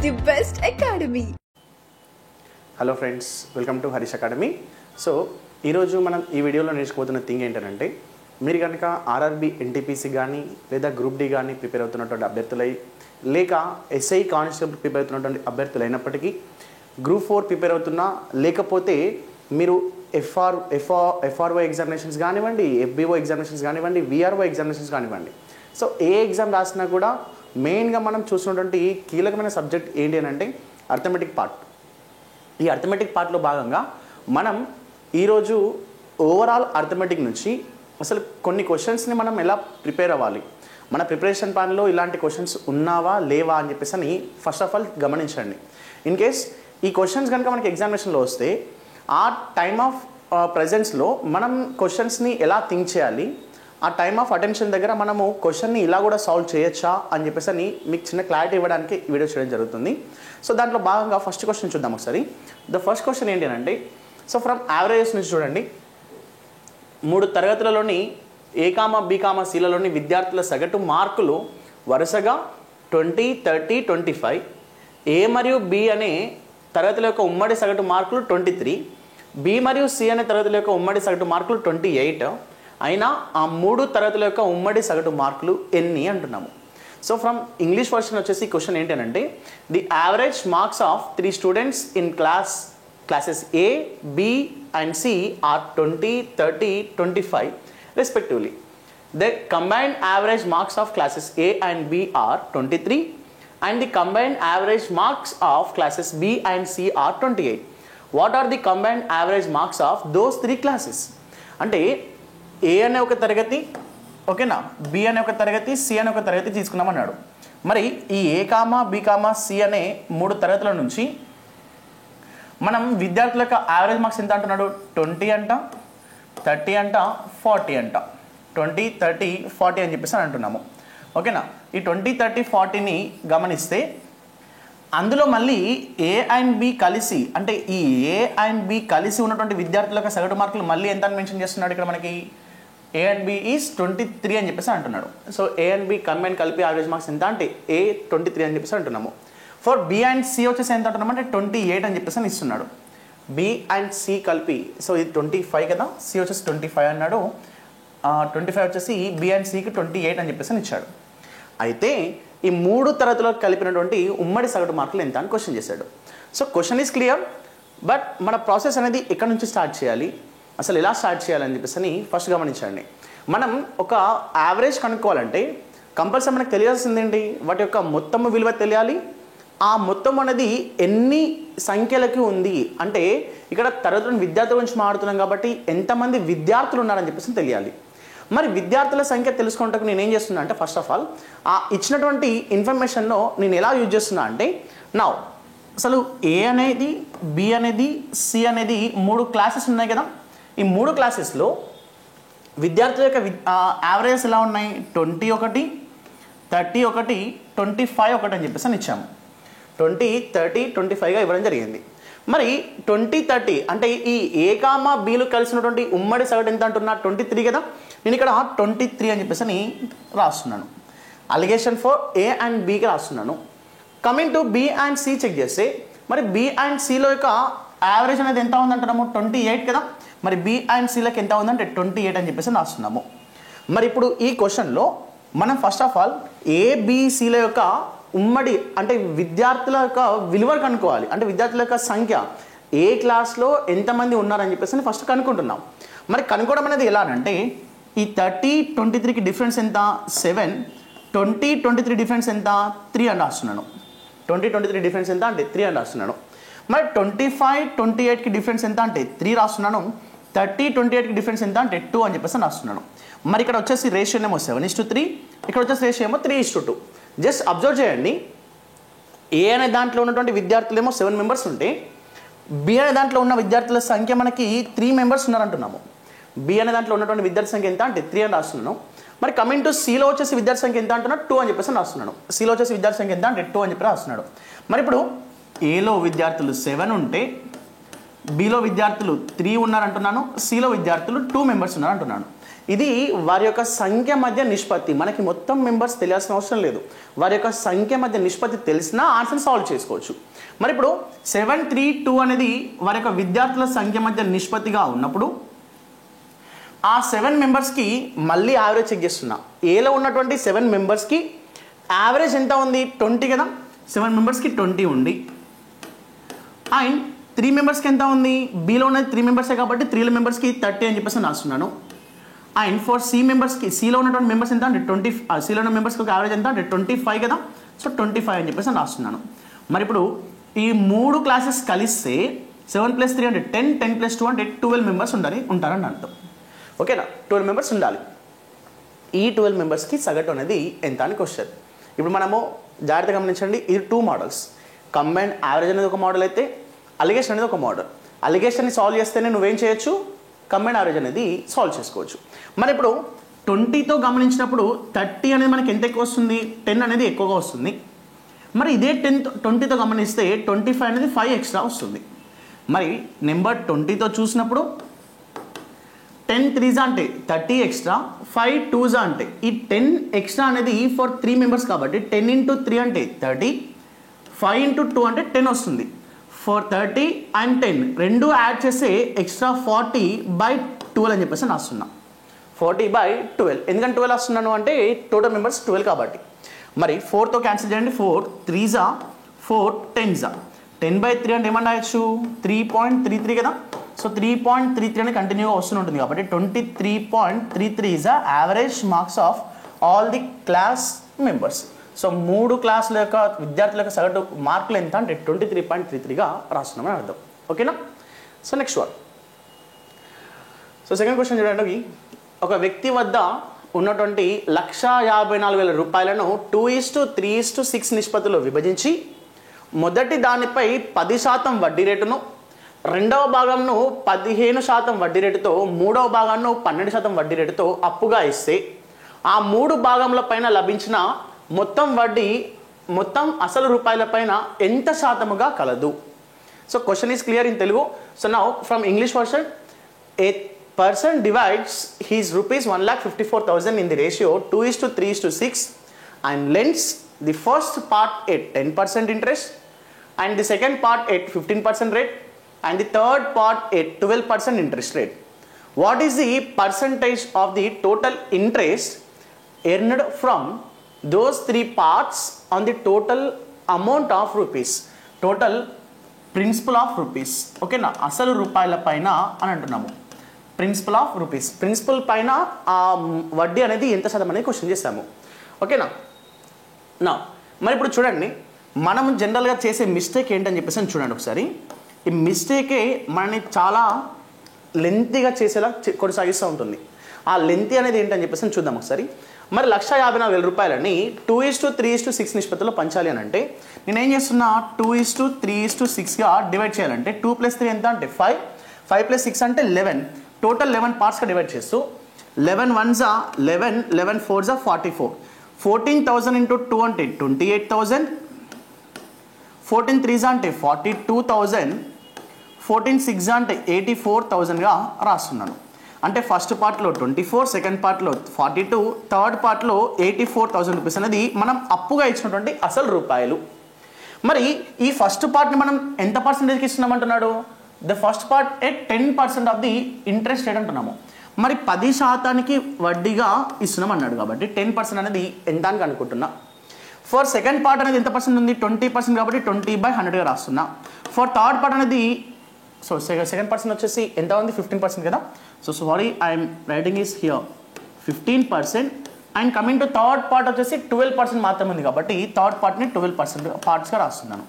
the best academy. Hello friends, welcome to Harish academy. So ఈరోజు మనం ఈ వీడియోలో నేర్చుకోబోతున్న థింగ్ ఏంటంటే, మీరు కనుక ఆర్ఆర్బీ ఎన్టీపీసీ కానీ లేదా గ్రూప్ డి కానీ ప్రిపేర్ అవుతున్నటువంటి అభ్యర్థులై, లేక ఎస్ఐ కానిస్టేబుల్ ప్రిపేర్ అవుతున్నటువంటి అభ్యర్థులు అయినప్పటికీ, గ్రూప్ 4 ప్రిపేర్ అవుతున్నా, లేకపోతే మీరు ఎఫ్ఆర్ఓ ఎగ్జామినేషన్స్ కానివ్వండి, ఎఫ్బిఓ ఎగ్జామినేషన్స్ కానివ్వండి, విఆర్ఓ ఎగ్జామినేషన్స్ కానివ్వండి, సో ఏ ఎగ్జామ్ రాసినా కూడా మెయిన్గా మనం చూసినటువంటి కీలకమైన సబ్జెక్ట్ ఏంటి అని అంటే అర్థమెటిక్ పార్ట్. ఈ అర్థమెటిక్ పార్ట్లో భాగంగా మనం ఈరోజు ఓవరాల్ అర్థమెటిక్ నుంచి అసలు కొన్ని క్వశ్చన్స్ని మనం ఎలా ప్రిపేర్ అవ్వాలి, మన ప్రిపరేషన్ ప్లాన్లో ఇలాంటి క్వశ్చన్స్ ఉన్నావా లేవా అని చెప్పేసి అని ఫస్ట్ ఆఫ్ ఆల్ గమనించండి. ఇన్ కేస్ ఈ క్వశ్చన్స్ కనుక మనకి ఎగ్జామినేషన్లో వస్తే, ఆ టైమ్ ఆఫ్ ప్రజెన్స్లో మనం క్వశ్చన్స్ని ఎలా థింక్ చేయాలి, ఆ టైమ్ ఆఫ్ అటెన్షన్ దగ్గర మనము క్వశ్చన్ని ఇలా కూడా సాల్వ్ చేయొచ్చా అని చెప్పేసి అని మీకు చిన్న క్లారిటీ ఇవ్వడానికి ఈ వీడియో చేయడం జరుగుతుంది. సో దాంట్లో భాగంగా ఫస్ట్ క్వశ్చన్ చూద్దాం ఒకసారి. ద ఫస్ట్ క్వశ్చన్ ఏంటి అంటే, సో ఫ్రమ్ యావరేజెస్ నుంచి చూడండి, 3 తరగతులలోని ఏ కామా బి కామా సిలలోని విద్యార్థుల సగటు మార్కులు వరుసగా 20, 30, 25. ఏ మరియు బి అనే తరగతుల యొక్క ఉమ్మడి సగటు మార్కులు 23, బి మరియు సి అనే తరగతుల యొక్క ఉమ్మడి సగటు మార్కులు 28 అయినా ఆ 3 తరగతుల యొక్క ఉమ్మడి సగటు మార్కులు ఎన్ని అంటున్నాము. సో ఫ్రమ్ ఇంగ్లీష్ వర్షన్ వచ్చేసి క్వశ్చన్ ఏంటి అంటే, the average marks of 3 students in classes A, B and C are 20, 30, 25 respectively. The combined average marks of classes A and B are 23 and the combined average marks of classes B and C are 28. What are the combined average marks of those 3 classes? అంటే ఏ అనే ఒక తరగతి, ఓకేనా, B అనే ఒక తరగతి, C అనే ఒక తరగతి తీసుకున్నామన్నాడు. మరి ఈ ఏ కామా బి కామా సి అనే 3 తరగతుల నుంచి మనం విద్యార్థుల యొక్క యావరేజ్ మార్క్స్ ఎంత అంటున్నాడు? 20 అంట, 30 అంట, 40 అంట. 20, 30, 40 అని చెప్పేసి అంటున్నాము, ఓకేనా. ఈ 20, 30, 40ని గమనిస్తే అందులో మళ్ళీ ఏ అండ్ బి కలిసి, అంటే ఈ ఏ అండ్ బి కలిసి ఉన్నటువంటి విద్యార్థుల యొక్క సగటు మార్కులు మళ్ళీ ఎంత అని మెన్షన్ చేస్తున్నాడు ఇక్కడ మనకి? ఏ అండ్ బి ఈజ్ 23 అని చెప్పేసి అంటున్నాడు. So A and B combine కలిపి యావరేజ్ మార్క్స్ ఎంత అంటే ఏ 23 అని చెప్పేసి అంటున్నాము. ఫర్ బి అండ్ సి వచ్చేసి ఎంత అంటున్నాము అంటే 28 అని చెప్పేసి అని ఇస్తున్నాడు. బి అండ్ సి కలిపి, సో ఇది 25 కదా, సి వచ్చేసి 25 అన్నాడు, 25 వచ్చేసి బి అండ్ సికి 28 అని చెప్పేసి అని ఇచ్చాడు. అయితే ఈ 3 తరగతులకు కలిపినటువంటి ఉమ్మడి సగటు మార్కులు ఎంత అని క్వశ్చన్ చేశాడు. So question is clear, but మన ప్రాసెస్ అనేది ఎక్కడి నుంచి స్టార్ట్ చేయాలి, అసలు ఎలా స్టార్ట్ చేయాలని చెప్పేసి అని ఫస్ట్ గమనించండి. మనం ఒక యావరేజ్ కనుక్కోవాలంటే కంపల్సరీ మనకు తెలియాల్సింది ఏంటి? వాటి యొక్క మొత్తం విలువ తెలియాలి. ఆ మొత్తం అనేది ఎన్ని సంఖ్యలకి ఉంది అంటే, ఇక్కడ తరగతులను విద్యార్థుల గురించి మాట్లాడుతున్నాం కాబట్టి ఎంతమంది విద్యార్థులు ఉన్నారని చెప్పేసి తెలియాలి. మరి విద్యార్థుల సంఖ్య తెలుసుకోవడానికి నేను ఏం చేస్తున్నా అంటే, ఫస్ట్ ఆఫ్ ఆల్ ఆ ఇచ్చినటువంటి ఇన్ఫర్మేషన్లో నేను ఎలా యూజ్ చేస్తున్నా అంటే, నా అసలు ఏ అనేది, బి అనేది, సి అనేది 3 క్లాసెస్ ఉన్నాయి కదా. ఈ 3 క్లాసెస్లో విద్యార్థుల యొక్క యావరేజ్ ఎలా ఉన్నాయి? 21, 30 1, 25 1 అని చెప్పేసి అని ఇచ్చాము. 20, 30, 25గా ఇవ్వడం జరిగింది. మరి 20, 30 అంటే ఈ ఏ కామా బీలు కలిసినటువంటి ఉమ్మడి సగటు ఎంత అంటున్నా? 23 కదా. నేను ఇక్కడ 23 అని చెప్పేసి అని రాస్తున్నాను. అలిగేషన్ ఫర్ ఏ అండ్ బీకి రాస్తున్నాను. Coming to B and C check చేస్తే, మరి బి అండ్ సిలో యొక్క యావరేజ్ అనేది ఎంత ఉందంటున్నాము? 28 కదా. మరి బి అండ్ సిలకు ఎంత ఉందంటే 28 అని చెప్పేసి రాస్తున్నాము. మరి ఇప్పుడు ఈ క్వశ్చన్లో మనం ఫస్ట్ ఆఫ్ ఆల్ ఏబిసిల యొక్క ఉమ్మడి అంటే విద్యార్థుల యొక్క విలువను కనుక్కోవాలి. అంటే విద్యార్థుల యొక్క సంఖ్య ఏ క్లాస్లో ఎంతమంది ఉన్నారని చెప్పేసి ఫస్ట్ కనుక్కుంటున్నాం. మరి కనుక్కోవడం అనేది ఎలా అంటే, ఈ 30, 23కి డిఫరెన్స్ ఎంత? 7. 20, 23 డిఫరెన్స్ ఎంత? 3 అని రాస్తున్నాను. 20, 23 డిఫరెన్స్ ఎంత అంటే 3 అని రాస్తున్నాను. మరి 25, 28కి డిఫరెన్స్ ఎంత అంటే 3 రాస్తున్నాను. 30, 28కి డిఫరెన్స్ ఎంత అంటే 2 అని చెప్పేసి రాస్తున్నాను. మరి ఇక్కడ వచ్చేసి రేషియో ఏమో 7:3, ఇక్కడ వచ్చేసి రేషియో ఏమో 3:2. జస్ట్ అబ్జర్వ్ చేయండి, ఏ అనే దాంట్లో ఉన్నటువంటి విద్యార్థులు ఏమో 7 మెంబర్స్ ఉంటే, బి అనే దాంట్లో ఉన్న విద్యార్థుల సంఖ్య మనకి 3 మెంబర్స్ ఉన్నారంటున్నాము. బి అనే దాంట్లో ఉన్నటువంటి విద్యార్థి సంఖ్య ఎంత అంటే 3 అని రాస్తున్నాను. మరి కమింగ్ టు సిలో వచ్చేసి విద్యార్థి సంఖ్య ఎంత అంటున్నా? 2 అని చెప్పేసి రాస్తున్నాను. సిలో వచ్చేసి విద్యార్థి సంఖ్య ఎంత అంటే 2 అని చెప్పి రాస్తున్నాడు. మరి ఇప్పుడు ఏలో విద్యార్థులు 7 ఉంటే బిలో విద్యార్థులు 3 ఉన్నారంటున్నాను, సిలో విద్యార్థులు 2 మెంబర్స్ ఉన్నారంటున్నాను. ఇది వారి యొక్క సంఖ్య మధ్య నిష్పత్తి. మనకి మొత్తం మెంబర్స్ తెలియాల్సిన అవసరం లేదు. వారి యొక్క సంఖ్య మధ్య నిష్పత్తి తెలిసినా ఆన్సర్ సాల్వ్ చేసుకోవచ్చు. మరి ఇప్పుడు 7, 3, 2 అనేది వారి యొక్క విద్యార్థుల సంఖ్య మధ్య నిష్పత్తిగా ఉన్నప్పుడు ఆ 7 మెంబర్స్కి మళ్ళీ యావరేజ్ చెక్ చేస్తున్నా. ఏలో ఉన్నటువంటి 7 మెంబర్స్కి యావరేజ్ ఎంత ఉంది? 20 కదా. 7 మెంబర్స్కి 20 ఉంది. అండ్ 3 మెంబర్స్కి ఎంత ఉంది? బిలో ఉన్నది 3 మెంబర్సే కాబట్టి 3 మెంబర్స్కి 30 అని చెప్పేసి రాస్తున్నాను. అండ్ ఫర్ సి మెంబర్స్కి, సిలో ఉన్నటువంటి మెంబర్స్ ఎంత అంటే 20, సిలో ఉన్న మెంబర్స్కి ఒక యావరేజ్ ఎంత అంటే 25 కదా. సో 25 అని చెప్పేసి రాస్తున్నాను. మరి ఇప్పుడు ఈ 3 క్లాసెస్ కలిస్తే 7 + 3 అంటే 10, 10 + 2 అంటే 12 మెంబర్స్ ఉంటారని అర్థం. ఓకేనా? 12 మెంబర్స్ ఉండాలి. ఈ 12 మెంబర్స్కి సగటు అనేది ఎంత అని క్వశ్చన్. ఇప్పుడు మనము జాగ్రత్తగా గమనించండి, ఇది 2 మోడల్స్. కంబైన్డ్ యావరేజ్ అనేది ఒక మోడల్ అయితే అలిగేషన్ అనేది ఒక మోడల్. అలిగేషన్ని సాల్వ్ చేస్తేనే నువ్వేం చేయొచ్చు? కంబైన్డ్ యావరేజ్ అనేది సాల్వ్ చేసుకోవచ్చు. మరి ఇప్పుడు 20తో గమనించినప్పుడు 30 అనేది మనకి ఎంత ఎక్కువ వస్తుంది? 10 అనేది ఎక్కువగా వస్తుంది. మరి ఇదే 20తో గమనిస్తే 25 అనేది 5 ఎక్స్ట్రా వస్తుంది. మరి నెంబర్ 20తో చూసినప్పుడు 10 3s అంటే 30 ఎక్స్ట్రా, 5 2s అంటే ఈ 10 ఎక్స్ట్రా అనేది ఫర్ 3 మెంబర్స్ కాబట్టి 10 × 3 అంటే 30, 5 × 2 అంటే 10 వస్తుంది. ఫర్ 30 అండ్ 10 రెండు యాడ్ చేస్తే ఎక్స్ట్రా 40/12 అని చెప్పేసి రాస్తున్నా. 40/12 ఎందుకంటే 12 వస్తున్నాను అంటే టోటల్ మెంబర్స్ 12 కాబట్టి. మరి 4తో క్యాన్సిల్ చేయండి. 4 3s 4 10s 10/3 అంటే ఏమన్నా రాయొచ్చు? 3.33 కదా. సో 3.33 అని కంటిన్యూగా వస్తూనే ఉంటుంది కాబట్టి 23.33 is the average marks of all the class members. So 3 క్లాసుల యొక్క విద్యార్థుల యొక్క సగటు మార్కులు ఎంత అంటే 23.33గా రాస్తున్నామని అర్థం. ఓకేనా? So next one. So second question చూడండి. ఒక వ్యక్తి వద్ద ఉన్నటువంటి 1,54,000 రూపాయలను 2:3:6 నిష్పత్తిలో విభజించి మొదటి దానిపై 10% వడ్డీ రేటును, రెండవ భాగంను 15% వడ్డీ రేటుతో, మూడవ భాగాన్ని 12% వడ్డీ రేటుతో అప్పుగా ఇస్తే ఆ 3 భాగముల పైన లభించిన మొత్తం వడ్డీ మొత్తం అసలు రూపాయల పైన ఎంత శాతముగా కలదు? So question is clear in Telugu. So now from English version, A person divides his rupees 1,54,000 in the ratio 2:3:6 and lends the first part at 10% interest and the second part at 15% rate and the third part at 12% interest rate. What is the percentage of the total interest earned from those 3 parts on the total amount of rupees? Total principal of rupees. Okay na, అసలు రూపాయల పైన అని అంటున్నాము. Principal of rupees, principal పైన ఆ వడ్డీ అనేది ఎంత శాతం అనేది క్వశ్చన్ చేస్తాము. ఓకేనా? నా మరి ఇప్పుడు చూడండి, మనం జనరల్గా చేసే మిస్టేక్ ఏంటని చెప్పేసి చూడండి ఒకసారి. ఈ మిస్టేకే మనని చాలా లెంతీగా చేసేలా కొనసాగిస్తూ ఉంటుంది. ఆ లెంతీ అనేది ఏంటని చెప్పేసి చూద్దాం ఒకసారి. మరి 1,54,000 రూపాయలని 2:3:6 నిష్పత్తిలో పంచాలి అని అంటే నేనేం చేస్తున్నా? 2:3:6గా డివైడ్ చేయాలంటే 2 + 3 ఎంత అంటే 5, 5 + 6 అంటే 11. టోటల్ 11 పార్ట్స్గా డివైడ్ చేస్తూ 11 1s 11, 11 4s 44, 14,000 × 2 అంటే 28,000, 14 3s అంటే 42,000, 14 6 అంటే 84,000గా రాస్తున్నాను. అంటే ఫస్ట్ పార్ట్లో 24, సెకండ్ పార్ట్లో 42, థర్డ్ పార్ట్లో 84,000 రూపీస్ అనేది మనం అప్పుగా ఇచ్చినటువంటి అసలు రూపాయలు. మరి ఈ ఫస్ట్ పార్ట్ని మనం ఎంత పర్సెంటేజ్కి ఇస్తున్నామంటున్నాడు? The first part at 10% of the interest rate అంటున్నాము. మరి 10% వడ్డీగా ఇస్తున్నాం అన్నాడు కాబట్టి 10% అనేది ఎంత అని అనుకుంటున్నా. ఫర్ సెకండ్ పార్ట్ అనేది ఎంత పర్సెంట్ ఉంది? 20% కాబట్టి 20/100గా రాస్తున్నా. ఫర్ థర్డ్ పార్ట్ అనేది సెకండ్ పర్సెంట్ వచ్చేసి ఎంత ఉంది? 15% కదా. So sorry, I'm writing is here 15%. And coming to third part వచ్చేసి 12% మాత్రమే ఉంది కాబట్టి థర్డ్ పార్ట్ని 12% పార్ట్స్గా రాస్తున్నాను.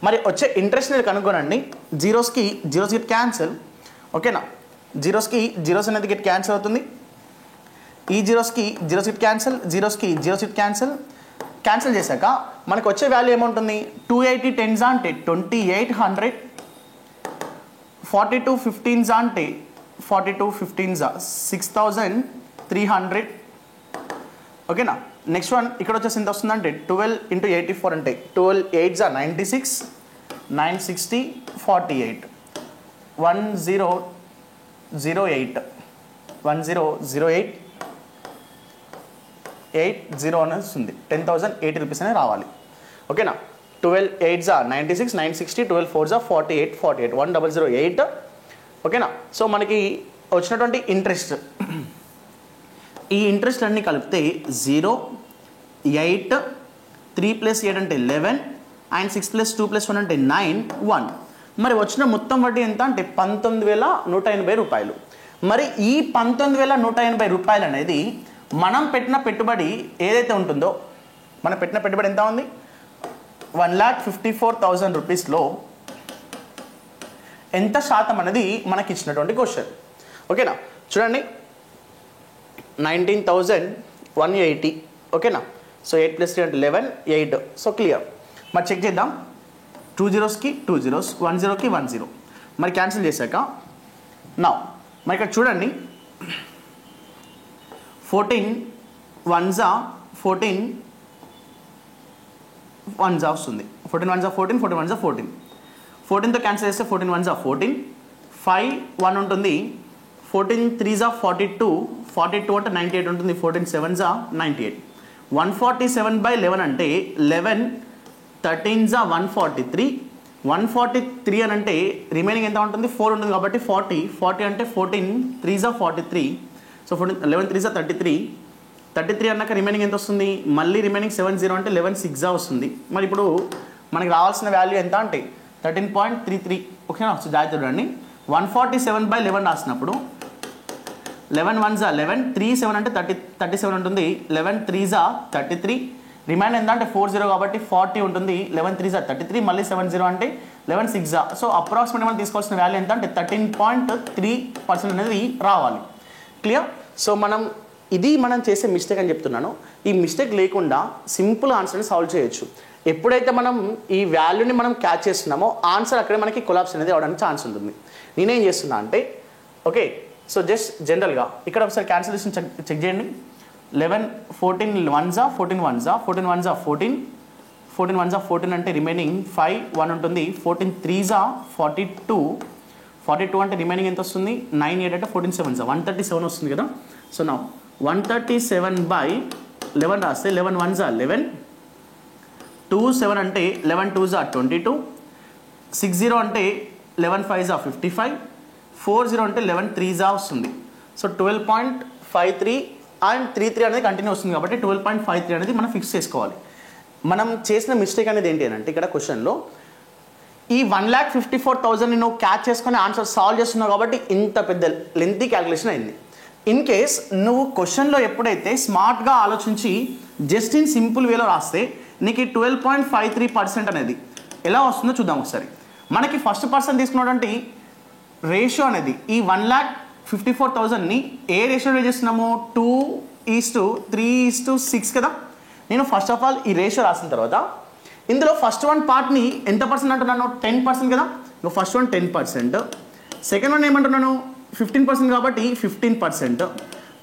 మరి వచ్చే ఇంట్రెస్ట్ అనేది కనుక్కోనండి. జీరోస్కి గెట్ క్యాన్సిల్. ఓకేనా? జీరోస్కి జీరోస్ అనేది గెట్ క్యాన్సిల్ అవుతుంది. ఈ జీరోస్కి జీరోస్ గెట్ క్యాన్సిల్, జీరోస్కి జీరోస్ గెట్ క్యాన్సిల్ చేశాక మనకు వచ్చే వాల్యూ ఏముంటుంది? 280 10s అంటే 2800, 42 15s అంటే 42 15s 6,300. ఓకేనా? నెక్స్ట్ వన్ ఇక్కడ వచ్చేసి ఎంత వస్తుందంటే 12 × 84 అంటే 12 8s 96, 960 48 1008 1008 80 అనేది వస్తుంది 10,080 రూపీస్ అనేది రావాలి. ఓకేనా 12 8s 96 960 12 4s 48 48 1008. ఓకేనా సో మనకి వచ్చినటువంటి ఇంట్రెస్ట్ ఈ ఇంట్రెస్ట్ అన్నీ కలిపితే 0 8 3 + 8 అంటే 11 అండ్ 6 + 2 + 1 అంటే 9 1. మరి వచ్చిన మొత్తం వడ్డీ ఎంత అంటే 19,180 రూపాయలు. మరి ఈ 19,180 రూపాయలు అనేది మనం పెట్టిన పెట్టుబడి ఏదైతే ఉంటుందో మనం పెట్టిన పెట్టుబడి ఎంత ఉంది 1,54,000 రూపీస్లో ఎంత శాతం అనేది మనకి ఇచ్చినటువంటి క్వశ్చన్. ఓకేనా చూడండి 19,180. ఓకేనా సో 8 + 3 అంటే 11 8. So clear. మరి చెక్ చేద్దాం 2 zeros కి 2 zeros 1 0కి 1 0 మరి క్యాన్సిల్ చేశాక నా మరి ఇక్కడ చూడండి 14 1s 14 1s వస్తుంది 14 1s 14 14 1s 14 14తో క్యాన్సిల్ చేస్తే 14 1s 14 5 1 ఉంటుంది 14 3s 42 42 అంటే 98 ఉంటుంది 14 7s 98 147/11 అంటే 11 13s 143 143 అని అంటే రిమైనింగ్ ఎంత ఉంటుంది 4 ఉంటుంది కాబట్టి 40 40 అంటే 14 3s 43 సో 11 3s 33 33 అన్నాక రిమైనింగ్ ఎంత వస్తుంది మళ్ళీ రిమైనింగ్ 70 అంటే 11 6 వస్తుంది. మరి ఇప్పుడు మనకి రావాల్సిన వాల్యూ ఎంత అంటే 13.33. ఓకేనా సో జాగ్రత్త చూడండి 147/11 రాసినప్పుడు 11 1s 11 3 7 అంటే 37 ఉంటుంది 11 3s 33 రిమైండర్ ఎంత అంటే 40 కాబట్టి 40 ఉంటుంది 11 3s 33 మళ్ళీ 70 అంటే 11 6. సో అప్రాక్సిమేట్ మనం తీసుకోవాల్సిన వాల్యూ ఎంత అంటే 13.3% అనేది రావాలి. క్లియర్. సో ఇది మనం చేసే మిస్టేక్ అని చెప్తున్నాను. ఈ మిస్టేక్ లేకుండా సింపుల్ ఆన్సర్ని సాల్వ్ చేయొచ్చు. ఎప్పుడైతే మనం ఈ వాల్యూని మనం క్యాచ్ చేస్తున్నామో ఆన్సర్ అక్కడే మనకి కొలాప్స్ అనేది అవడానికి ఛాన్స్ ఉంటుంది. నేనేం చేస్తున్నా అంటే ఓకే సో జస్ట్ జనరల్గా ఇక్కడ ఒకసారి క్యాన్సిలేషన్ చెక్ చేయండి 11 14 1s 14 1s 14 1s 14 14 1s 14 అంటే రిమైనింగ్ 5 1 ఉంటుంది 14 3s 42 42 అంటే రిమైనింగ్ ఎంత వస్తుంది 9 8 అంటే 14 7s 137 వస్తుంది కదా. సో నా 137/11 రాస్తే 11 1s 11 2 7 అంటే 11 2s 22 60 అంటే 11 5s 55 40 అంటే 11 3s వస్తుంది. సో 12.53 అండ్ 33 అనేది కంటిన్యూ వస్తుంది కాబట్టి 12.53 అనేది మనం ఫిక్స్ చేసుకోవాలి. మనం చేసిన మిస్టేక్ అనేది ఏంటి అంటే ఇక్కడ క్వశ్చన్లో ఈ 1,54,000 నువ్వు క్యాచ్ చేసుకొని ఆన్సర్ సాల్వ్ చేస్తున్నావు కాబట్టి ఇంత పెద్ద లెంతీ క్యాలిక్యులేషన్ అయింది. ఇన్ కేస్ నువ్వు క్వశ్చన్లో ఎప్పుడైతే స్మార్ట్గా ఆలోచించి జస్ట్ ఇన్ సింపుల్ వేలో రాస్తే నీకు 12.53% అనేది ఎలా వస్తుందో చూద్దాం ఒకసారి. మనకి ఫస్ట్ పర్సన్ తీసుకున్నటువంటి రేషియో అనేది ఈ 1,54,000ని ఏ రేషియోలో చేస్తున్నాము 2:3:6 కదా. నేను ఫస్ట్ ఆఫ్ ఆల్ ఈ రేషియో రాసిన తర్వాత ఇందులో ఫస్ట్ వన్ పార్ట్ని ఎంత పర్సెంట్ అంటున్నాను 10% కదా. ఫస్ట్ వన్ 10%, సెకండ్ వన్ ఏమంటున్నాను 15% కాబట్టి 15%,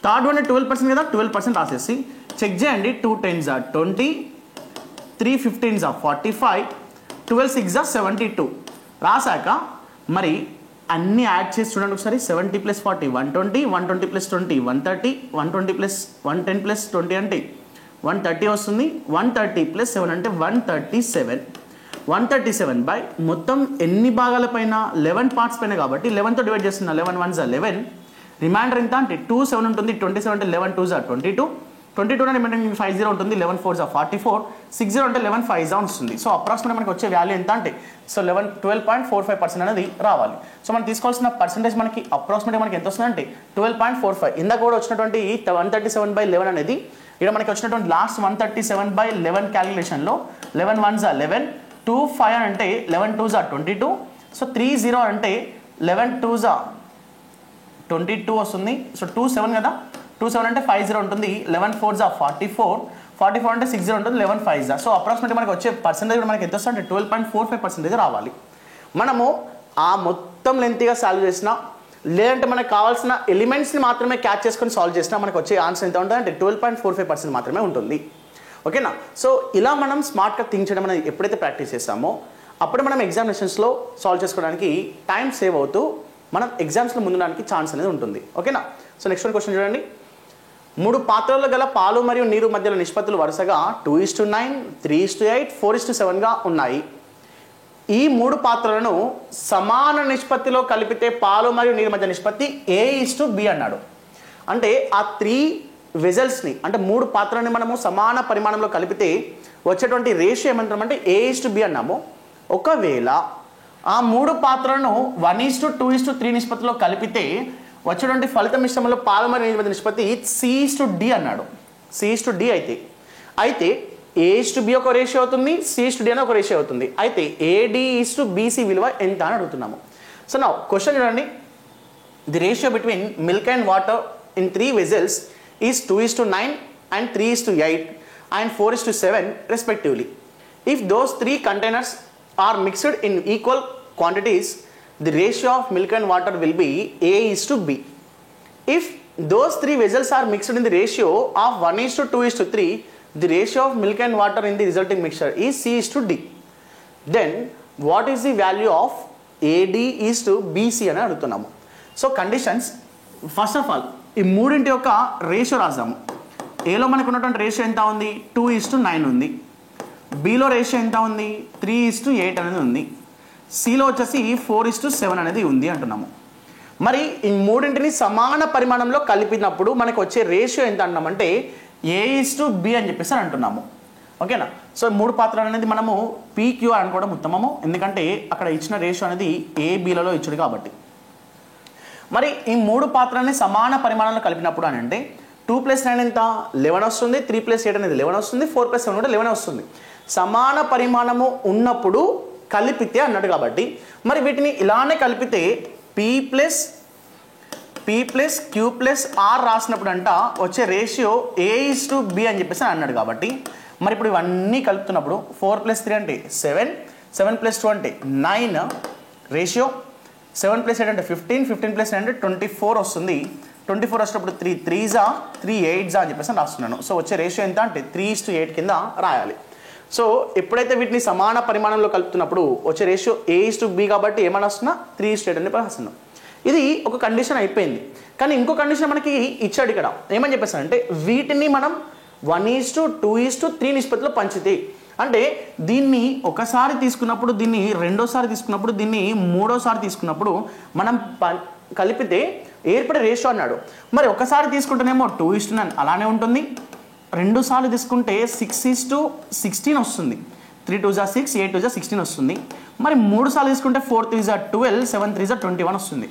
థర్డ్ వన్ 12% కదా 12% రాసేసి చెక్ చేయండి 2 10s 20 3 15s 45 12 6 72 రాసాక మరి అన్నీ యాడ్ చేసి చూడండి ఒకసారి 70 + 40 120 120 + 20 130 120 + 110 + 20 అంటే 130 వస్తుంది 130 + 7 అంటే 137 137 మొత్తం ఎన్ని భాగాల పైన 11 పార్ట్స్ పైన కాబట్టి 11తో డివైడ్ చేస్తున్నా 11 1s 11 రిమైండర్ ఎంత అంటే 2 7 ఉంటుంది 27 అంటే 11 2s 22 22 అంటే రిమైండర్ 50 ఉంటుంది 11 4s 44 60 అంటే 11 5s వస్తుంది. సో అప్రాక్సిమేట్ మనకి వచ్చే వాల్యూ ఎంత అంటే సో 12.45% అనేది రావాలి. సో మనం తీసుకోవాల్సిన పర్సెంటేజ్ మనకి అప్రాక్సిమేట్ మనకి ఎంత వస్తుందంటే 12.45. ఇందాక కూడా వచ్చినటువంటి 137/11 అనేది ఇక్కడ మనకి వచ్చినటువంటి లాస్ట్ 137/11 క్యాలిక్యులేషన్లో 11 1s 11 2 5 అంటే 11 2s 22 సో 30 అంటే 11 2s 22 వస్తుంది. సో 2 7 కదా 2 7 అంటే 50 ఉంటుంది 11 4s 44 44 అంటే 60 ఉంటుంది 11 5s. సో అప్రాక్సిమేట్లీ మనకి వచ్చే పర్సెంటేజ్ మనకి ఎంత వస్తుంది అంటే 12.45% రావాలి. మనము ఆ మొత్తం లెంతీగా సాల్వ్ చేసినా లేదంటే మనకు కావాల్సిన ఎలిమెంట్స్ని మాత్రమే క్యాచ్ చేసుకొని సాల్వ్ చేసినా మనకు వచ్చే ఆన్సర్ ఎంత ఉంటుంది అంటే 12.45% మాత్రమే ఉంటుంది. ఓకేనా. సో ఇలా మనం స్మార్ట్గా థింక్ చేయడం అనేది ఎప్పుడైతే ప్రాక్టీస్ చేస్తామో అప్పుడు మనం ఎగ్జామినేషన్స్లో సాల్వ్ చేసుకోవడానికి టైం సేవ్ అవుతూ మనం ఎగ్జామ్స్లో ముందుడానికి ఛాన్స్ అనేది ఉంటుంది. ఓకేనా? సో నెక్స్ట్ వన్ క్వశ్చన్ చూడండి. 3 పాత్రల్లో గల పాలు మరియు నీరు మధ్యలో నిష్పత్తులు వరుసగా 2:9, 3:8, 4:7గా ఉన్నాయి. ఈ 3 పాత్రలను సమాన నిష్పత్తిలో కలిపితే పాలు మరియు నీరు మధ్య నిష్పత్తి A:B అన్నాడు. అంటే ఆ 3 వెజల్స్ని అంటే 3 పాత్రలని మనము సమాన పరిమాణంలో కలిపితే వచ్చేటువంటి రేషియో ఏమంటామంటే A:B అన్నాము. ఒకవేళ ఆ 3 పాత్రలను 1:2:3 నిష్పత్తిలో కలిపితే వచ్చేటువంటి ఫలిత మిశ్రమంలో పాలు మరియు నీరు మధ్య నిష్పత్తి C:D అన్నాడు. C:D అయితే A:B ఒక రేషియో అవుతుంది, C:D అని ఒక రేషియో అవుతుంది. అయితే AD:BC విలువ ఎంత అని అడుగుతున్నాము. సో నా క్వశ్చన్ చూడండి. The ratio between milk and water in 3 vessels is 2:9 and 3:8 and 4:7 respectively. If those 3 containers are mixed in equal quantities, the ratio of milk and water will be A:B. If those 3 vessels are mixed in the ratio of 1:2:3, the ratio of milk and water in the resulting mixture is C:D. Then what is the value of AD:BC అని అడుగుతున్నాము. So conditions first of all ఈ మూడింటి యొక్క ratio రాద్దాము. ఏలో మనకు ఉన్నటువంటి ratio ఎంత ఉంది? 2:9 ఉంది. బిలో రేషియో ఎంత ఉంది? 3:8 అనేది ఉంది. సిలో వచ్చేసి 4:7 అనేది ఉంది అంటున్నాము. మరి ఈ మూడింటిని సమాన పరిమాణంలో కలిపినప్పుడు మనకు వచ్చే రేషియో ఎంత అంటున్నామంటే A:B అని చెప్పేసి అంటున్నాము. ఓకేనా? సో 3 పాత్రలు అనేది మనము PQ అనుకోవడం ఉత్తమము. ఎందుకంటే అక్కడ ఇచ్చిన రేషియో అనేది ABలలో ఇచ్చాడు కాబట్టి. మరి ఈ 3 పాత్రలని సమాన పరిమాణంలో కలిపినప్పుడు అని అంటే 2+9 ఎంత? 11 వస్తుంది. 3+8 అనేది 11 వస్తుంది. 4+7 కూడా 11 వస్తుంది. సమాన పరిమాణము ఉన్నప్పుడు కలిపితే అన్నాడు కాబట్టి మరి వీటిని ఇలానే కలిపితే P+Q+R రాసినప్పుడు అంట వచ్చే రేషియో A:B అని చెప్పేసి అన్నాడు కాబట్టి మరి ఇప్పుడు ఇవన్నీ కలుపుతున్నప్పుడు 4+3 అంటే 7, 7+2 అంటే 9 రేషియో, 7+8 అంటే 15, 15+9 అంటే 24 వస్తుంది. 24 వచ్చినప్పుడు 3 3s 3 8s అని చెప్పేసి రాస్తున్నాను. సో వచ్చే రేషియో ఎంత అంటే 3:8 కింద రాయాలి. సో ఎప్పుడైతే వీటిని సమాన పరిమాణంలో కలుపుతున్నప్పుడు వచ్చే రేషియో A:B కాబట్టి ఏమని వస్తున్నా 3:8 అని రాస్తున్నాం. ఇది ఒక కండిషన్ అయిపోయింది. కానీ ఇంకో కండిషన్ మనకి ఇచ్చాడు ఇక్కడ. ఏమని చెప్పేసానంటే వీటిని మనం 1:2:3 నిష్పత్తిలో పంచితే అంటే దీన్ని ఒకసారి తీసుకున్నప్పుడు, దీన్ని రెండోసారి తీసుకున్నప్పుడు, దీన్ని మూడోసారి తీసుకున్నప్పుడు మనం కలిపితే ఏర్పడే రేషియో అన్నాడు. మరి ఒకసారి తీసుకుంటేనేమో 2:9 అలానే ఉంటుంది. 2 సార్లు తీసుకుంటే 6:16 వస్తుంది. 3 2s 6, 8 2s 16 వస్తుంది. మరి 3 సార్లు తీసుకుంటే 4 3s 12, 7 3s 21 వస్తుంది.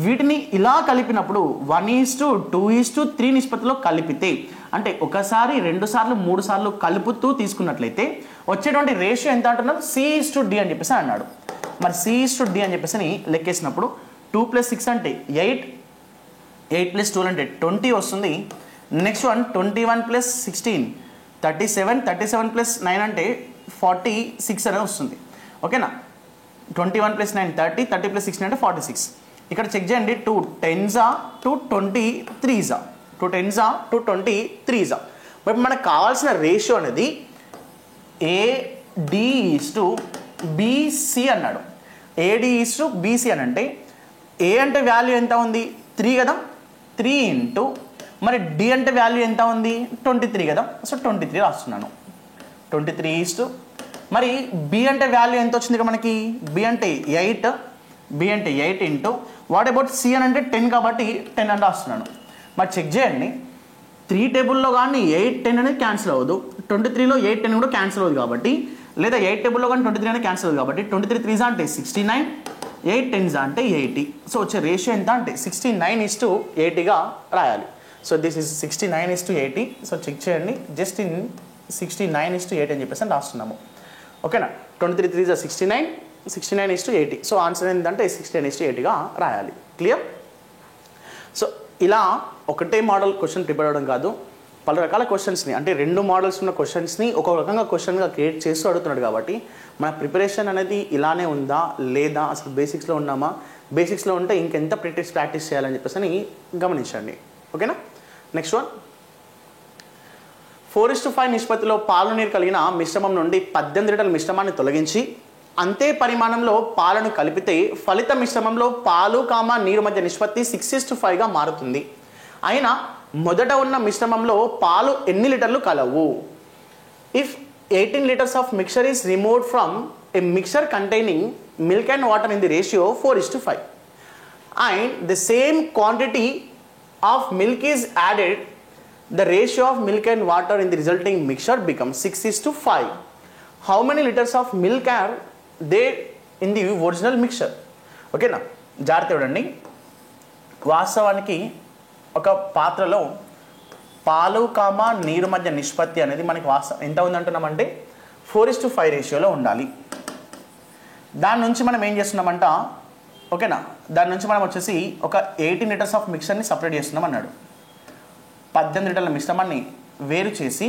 వీటిని ఇలా కలిపినప్పుడు 1:2:3 నిష్పత్తిలో కలిపితే అంటే ఒకసారి 2 సార్లు 3 సార్లు కలుపుతూ తీసుకున్నట్లయితే వచ్చేటువంటి రేషియో ఎంత అంటున్నాడు? C:D అని చెప్పేసి అన్నాడు. మరి C:D అని చెప్పేసి లెక్కేసినప్పుడు 2+6 అంటే 8, 8+12 అంటే 20 వస్తుంది. నెక్స్ట్ వన్ 21+16 37, 37+9 అంటే 46 అనేది వస్తుంది. ఓకేనా? 21+9 30, 30+16 అంటే 46. ఇక్కడ చెక్ చేయండి. 2 10s 2 23s 2 10s 2 23s. మరి మనకు కావాల్సిన రేషియో అనేది AD:BC అన్నాడు. AD:BC అని అంటే A అంటే వాల్యూ ఎంత ఉంది? 3 కదా. 3 ఇంటూ మరి D అంటే వాల్యూ ఎంత ఉంది? 23 కదా. సో 23 రాస్తున్నాను. 23 మరి B అంటే వాల్యూ ఎంత వచ్చింది మనకి? B అంటే 8 ఇంటూ వాట్ అబౌట్ C అని అంటే 10 కాబట్టి 10 అని రాస్తున్నాను. మరి చెక్ చేయండి. 3 టేబుల్లో కానీ 8 10 అనేది క్యాన్సిల్ అవ్వదు. 23లో 8 10 కూడా క్యాన్సిల్ అవ్వదు కాబట్టి, లేదా 8 టేబుల్లో కానీ 23 అనేది క్యాన్సిల్ అవ్వదు కాబట్టి 23 3s అంటే 69, 8 10s అంటే 80. సో వచ్చే రేషియో ఎంత అంటే 69:80గా రాయాలి. So this is 69:80. So check చేయండి. జస్ట్ ఇన్ 69:8 అని చెప్పేసి రాస్తున్నాము. ఓకేనా? 23 3s 69, 69:80. సో ఆన్సర్ ఏంటంటే 69:80గా రాయాలి. క్లియర్? సో ఇలా ఒకటే మోడల్ క్వశ్చన్ ప్రిపేర్ అవ్వడం కాదు, పలు రకాల క్వశ్చన్స్ని అంటే 2 మోడల్స్ ఉన్న క్వశ్చన్స్ని ఒక రకంగా క్వశ్చన్గా క్రియేట్ చేస్తూ అడుగుతున్నాడు కాబట్టి మన ప్రిపరేషన్ అనేది ఇలానే ఉందా లేదా, అసలు బేసిక్స్లో ఉన్నామా, బేసిక్స్లో ఉంటే ఇంకెంత ప్రాక్టీస్ చేయాలని చెప్పేసి గమనించండి. ఓకేనా? నెక్స్ట్ వన్ 4:5 నిష్పత్తిలో పాలు నీరు కలిగిన మిశ్రమం నుండి 18 లీటర్ల మిశ్రమాన్ని తొలగించి అంతే పరిమాణంలో పాలను కలిపితే ఫలిత మిశ్రమంలో పాలు నీరు మధ్య నిష్పత్తి 6:5గా మారుతుంది. అయినా మొదట ఉన్న మిశ్రమంలో పాలు ఎన్ని లీటర్లు కలవు? If 18 liters of mixture is removed from a mixture containing milk and water in the ratio 4:5 and the same quantity of milk is added, the ratio of milk and water in the resulting mixture becomes 6:5. How many liters of milk are there in the original mixture? ఓకేనా, జాగ్రత్త చూడండి. వాస్తవానికి ఒక పాత్రలో పాలు నీరు మధ్య నిష్పత్తి అనేది మనకి ఎంత ఉందంటున్నామంటే 4:5 రేషియోలో ఉండాలి. దాని నుంచి మనం ఏం చేస్తున్నామంట, ఓకేనా, దాని నుంచి మనం వచ్చేసి ఒక 18 liters ఆఫ్ మిక్చర్ని సపరేట్ చేస్తున్నాం అన్నాడు. 18 లీటర్ల మిశ్రమాన్ని వేరు చేసి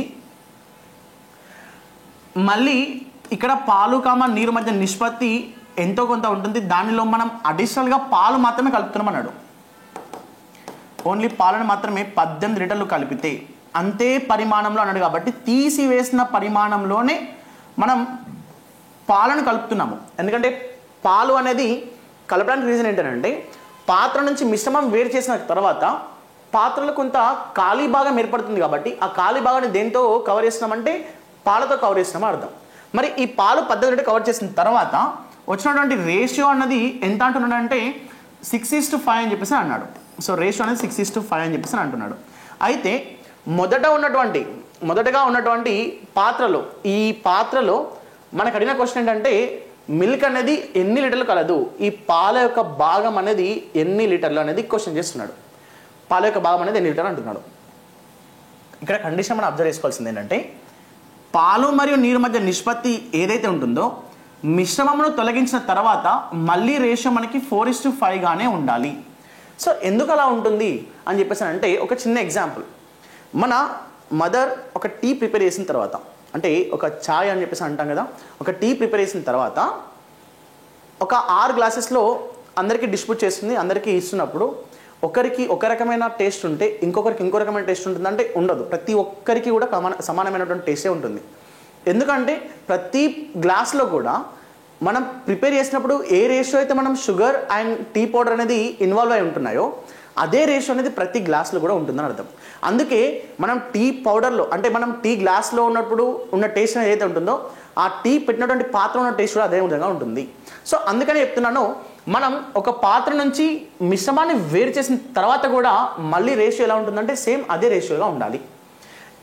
మళ్ళీ ఇక్కడ పాలు నీరు మధ్య నిష్పత్తి ఎంతో కొంత ఉంటుంది, దానిలో మనం అడిషనల్గా పాలు మాత్రమే కలుపుతున్నాం అన్నాడు. ఓన్లీ పాలను మాత్రమే 18 లీటర్లు కలిపితే అంతే పరిమాణంలో అన్నాడు కాబట్టి తీసివేసిన పరిమాణంలోనే మనం పాలను కలుపుతున్నాము. ఎందుకంటే పాలు అనేది కలపడానికి రీజన్ ఏంటంటే పాత్ర నుంచి మిశ్రమం వేరు చేసిన తర్వాత పాత్రలో కొంత ఖాళీ భాగం ఏర్పడుతుంది కాబట్టి ఆ ఖాళీ భాగాన్ని దేంతో కవర్ చేస్తున్నామంటే పాలతో కవర్ చేస్తున్నాం అర్థం. మరి ఈ పాలు 18 లీటర్ కవర్ చేసిన తర్వాత వచ్చినటువంటి రేషియో అన్నది ఎంత అంటున్నాడంటే 6:5 అని చెప్పేసి అన్నాడు. సో రేషియో అనేది 6:5 అని చెప్పేసి అంటున్నాడు. అయితే మొదటగా ఉన్నటువంటి ఈ పాత్రలో మనకు అడిగిన క్వశ్చన్ ఏంటంటే మిల్క్ అనేది ఎన్ని లీటర్లు కలదు, ఈ పాల యొక్క భాగం అనేది ఎన్ని లీటర్లు అనేది క్వశ్చన్ చేస్తున్నాడు. పాల యొక్క భాగం అనేది ఎన్ని లీటర్లు అంటున్నాడు. ఇక్కడ కండిషన్ మనం అబ్జర్వ్ చేసుకోవాల్సింది ఏంటంటే పాలు మరియు నీరు మధ్య నిష్పత్తి ఏదైతే ఉంటుందో మిశ్రమంను తొలగించిన తర్వాత మళ్ళీ రేషియో మనకి 4:5గానే ఉండాలి. సో ఎందుకు అలా ఉంటుంది అని చెప్పేసి అంటే ఒక చిన్న ఎగ్జాంపుల్. మన మదర్ ఒక టీ ప్రిపేర్ చేసిన తర్వాత, అంటే ఒక ఛాయ్ అని చెప్పేసి అంటాం కదా, ఒక టీ ప్రిపేర్ చేసిన తర్వాత ఒక 6 గ్లాసెస్లో అందరికీ డిస్ట్రిబ్యూట్ చేస్తుంది. అందరికీ ఇస్తున్నప్పుడు ఒకరికి ఒక రకమైన టేస్ట్ ఉంటే ఇంకొకరికి ఇంకో రకమైన టేస్ట్ ఉంటుంది అంటే ఉండదు. ప్రతి ఒక్కరికి కూడా సమానమైనటువంటి టేస్టే ఉంటుంది. ఎందుకంటే ప్రతి గ్లాస్లో కూడా మనం ప్రిపేర్ చేసినప్పుడు ఏ రేషియో అయితే మనం షుగర్ అండ్ టీ పౌడర్ అనేది ఇన్వాల్వ్ అయి ఉంటున్నాయో అదే రేషియో అనేది ప్రతి గ్లాస్లో కూడా ఉంటుందని అర్థం. అందుకే మనం టీ పౌడర్లో అంటే మనం టీ గ్లాస్లో ఉన్నప్పుడు ఉన్న టేస్ట్ అనేది ఏదైతే ఉంటుందో ఆ టీ పెట్టినటువంటి పాత్ర ఉన్న టేస్ట్ కూడా అదే విధంగా ఉంటుంది. సో అందుకని చెప్తున్నాను, మనం ఒక పాత్ర నుంచి మిశ్రమాన్ని వేరు చేసిన తర్వాత కూడా మళ్ళీ రేషియో ఎలా ఉంటుందంటే సేమ్ అదే రేషియోగా ఉండాలి.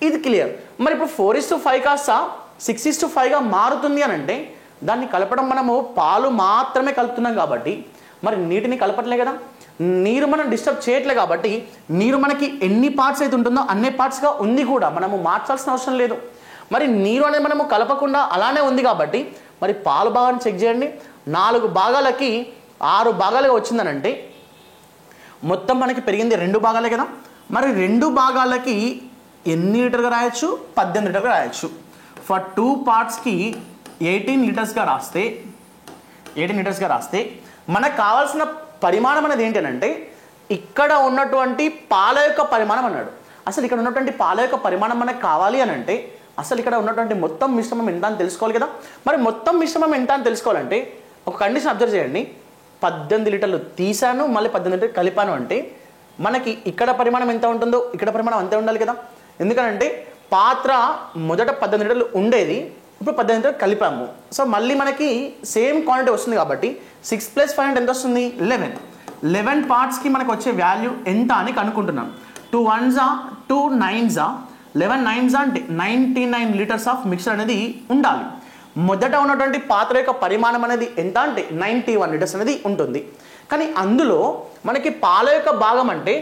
ఇది క్లియర్. మరి ఇప్పుడు 4:5 కాస్త 6:5గా మారుతుంది అని అంటే దాన్ని కలపడం మనము పాలు మాత్రమే కలుపుతున్నాం కాబట్టి మరి నీటిని కలపట్లే కదా, నీరు మనం డిస్టర్బ్ చేయట్లే కాబట్టి నీరు మనకి ఎన్ని పార్ట్స్ అయితే ఉంటుందో అన్ని పార్ట్స్గా ఉంది కూడా, మనము మార్చాల్సిన అవసరం లేదు. మరి నీరు అనేది మనము కలపకుండా అలానే ఉంది కాబట్టి మరి పాలు భాగాన్ని చెక్ చేయండి. 4 భాగాలకి 6 భాగాలుగా వచ్చిందనంటే మొత్తం మనకి పెరిగింది 2 భాగాలే కదా. మరి 2 భాగాలకి ఎన్ని లీటర్గా రాయొచ్చు? 18 లీటర్గా రాయొచ్చు. ఫర్ 2 పార్ట్స్కి 18 లీటర్స్గా రాస్తే మనకు కావాల్సిన పరిమాణం అనేది ఏంటంటే ఇక్కడ ఉన్నటువంటి పాల యొక్క పరిమాణం అన్నాడు. అసలు ఇక్కడ ఉన్నటువంటి పాల యొక్క పరిమాణం మనకు కావాలి అని అంటే అసలు ఇక్కడ ఉన్నటువంటి మొత్తం మిశ్రమం ఎంత అని తెలుసుకోవాలి కదా. మరి మొత్తం మిశ్రమం ఎంత అని తెలుసుకోవాలంటే ఒక కండిషన్ అబ్జర్వ్ చేయండి. 18 లీటర్లు తీసాను, మళ్ళీ 18 లీటర్లు కలిపాను అంటే మనకి ఇక్కడ పరిమాణం ఎంత ఉంటుందో ఇక్కడ పరిమాణం అంతే ఉండాలి కదా. ఎందుకంటే పాత్ర మొదట 18 లీటర్లు ఉండేది, ఇప్పుడు 18 లీటర్లు కలిపాము. సో మళ్ళీ మనకి సేమ్ క్వాంటిటీ వస్తుంది కాబట్టి 6 + 5 ఎంత వస్తుంది? 11 పార్ట్స్కి మనకు వచ్చే వాల్యూ ఎంత అని కనుక్కుంటున్నాం. 2 1s 2 9s 11 9s అంటే 99 లీటర్స్ ఆఫ్ మిక్చర్ అనేది ఉండాలి. మొదట ఉన్నటువంటి పాత్ర యొక్క పరిమాణం అనేది ఎంత అంటే 91 లీటర్స్ అనేది ఉంటుంది. కానీ అందులో మనకి పాల యొక్క భాగం అంటే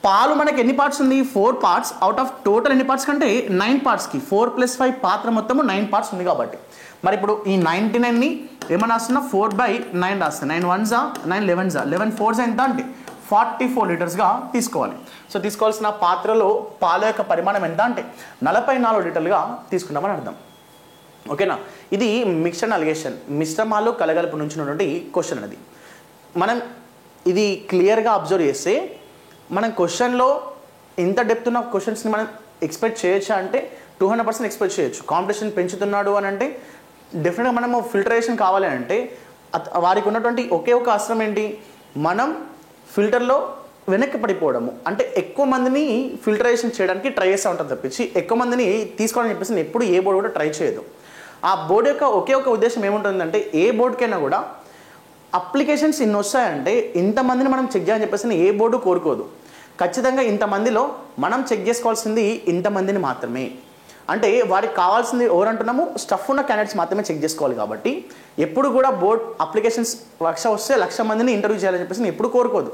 పాలు మనకి ఎన్ని పార్ట్స్ ఉంది? 4 పార్ట్స్. అవుట్ ఆఫ్ టోటల్ ఎన్ని పార్ట్స్ కంటే 9 పార్ట్స్కి 4 + 5 పాత్ర మొత్తము 9 పార్ట్స్ ఉంది కాబట్టి మరి ఇప్పుడు ఈ 99ని ఏమన్నా రాస్తున్నా 4/9 రాస్తాను. 9 1s 9 11s 11 4s ఎంత అంటే 44 లీటర్స్గా తీసుకోవాలి. సో తీసుకోవాల్సిన పాత్రలో పాల యొక్క పరిమాణం ఎంత అంటే 44 లీటర్లుగా తీసుకున్నామని అర్థం. ఓకేనా, ఇది మిక్స్చర్ అలిగేషన్, మిశ్రమాలు కలగలుపు నుంచి ఉన్నటువంటి క్వశ్చన్ అనేది. మనం ఇది క్లియర్గా అబ్జర్వ్ చేస్తే మనం క్వశ్చన్లో ఎంత డెప్త్ ఉన్న క్వశ్చన్స్ని మనం ఎక్స్పెక్ట్ చేయొచ్చా అంటే 200% ఎక్స్పెక్ట్ చేయొచ్చు. కాంపిటీషన్ పెంచుతున్నాడు అని అంటే డెఫినెట్గా మనము ఫిల్టరేషన్ కావాలి అంటే వారికి ఉన్నటువంటి ఒకే ఒక అస్త్రం ఏంటి, మనం ఫిల్టర్లో వెనక్కి పడిపోవడము. అంటే ఎక్కువ మందిని ఫిల్టరేషన్ చేయడానికి ట్రై చేస్తూ ఉంటారు తప్పించి ఎక్కువ మందిని తీసుకోవాలని చెప్పేసి ఎప్పుడు ఏ బోర్డు కూడా ట్రై చేయదు. ఆ బోర్డు యొక్క ఒకే ఒక ఉద్దేశం ఏముంటుందంటే ఏ బోర్డుకైనా కూడా అప్లికేషన్స్ ఇన్ని వస్తాయంటే ఇంతమందిని మనం చెక్ చేయాలని చెప్పేసి ఏ బోర్డు కోరుకోదు. ఖచ్చితంగా ఇంతమందిలో మనం చెక్ చేసుకోవాల్సింది ఇంతమందిని మాత్రమే. అంటే వారికి కావాల్సింది ఎవరంటున్నాము, స్టఫ్ ఉన్న క్యాండిడేట్స్ మాత్రమే చెక్ చేసుకోవాలి. కాబట్టి ఎప్పుడు కూడా బోర్డ్ అప్లికేషన్స్ 1,00,000 వస్తే 1,00,000 మందిని ఇంటర్వ్యూ చేయాలని చెప్పేసి ఎప్పుడు కోరుకోదు.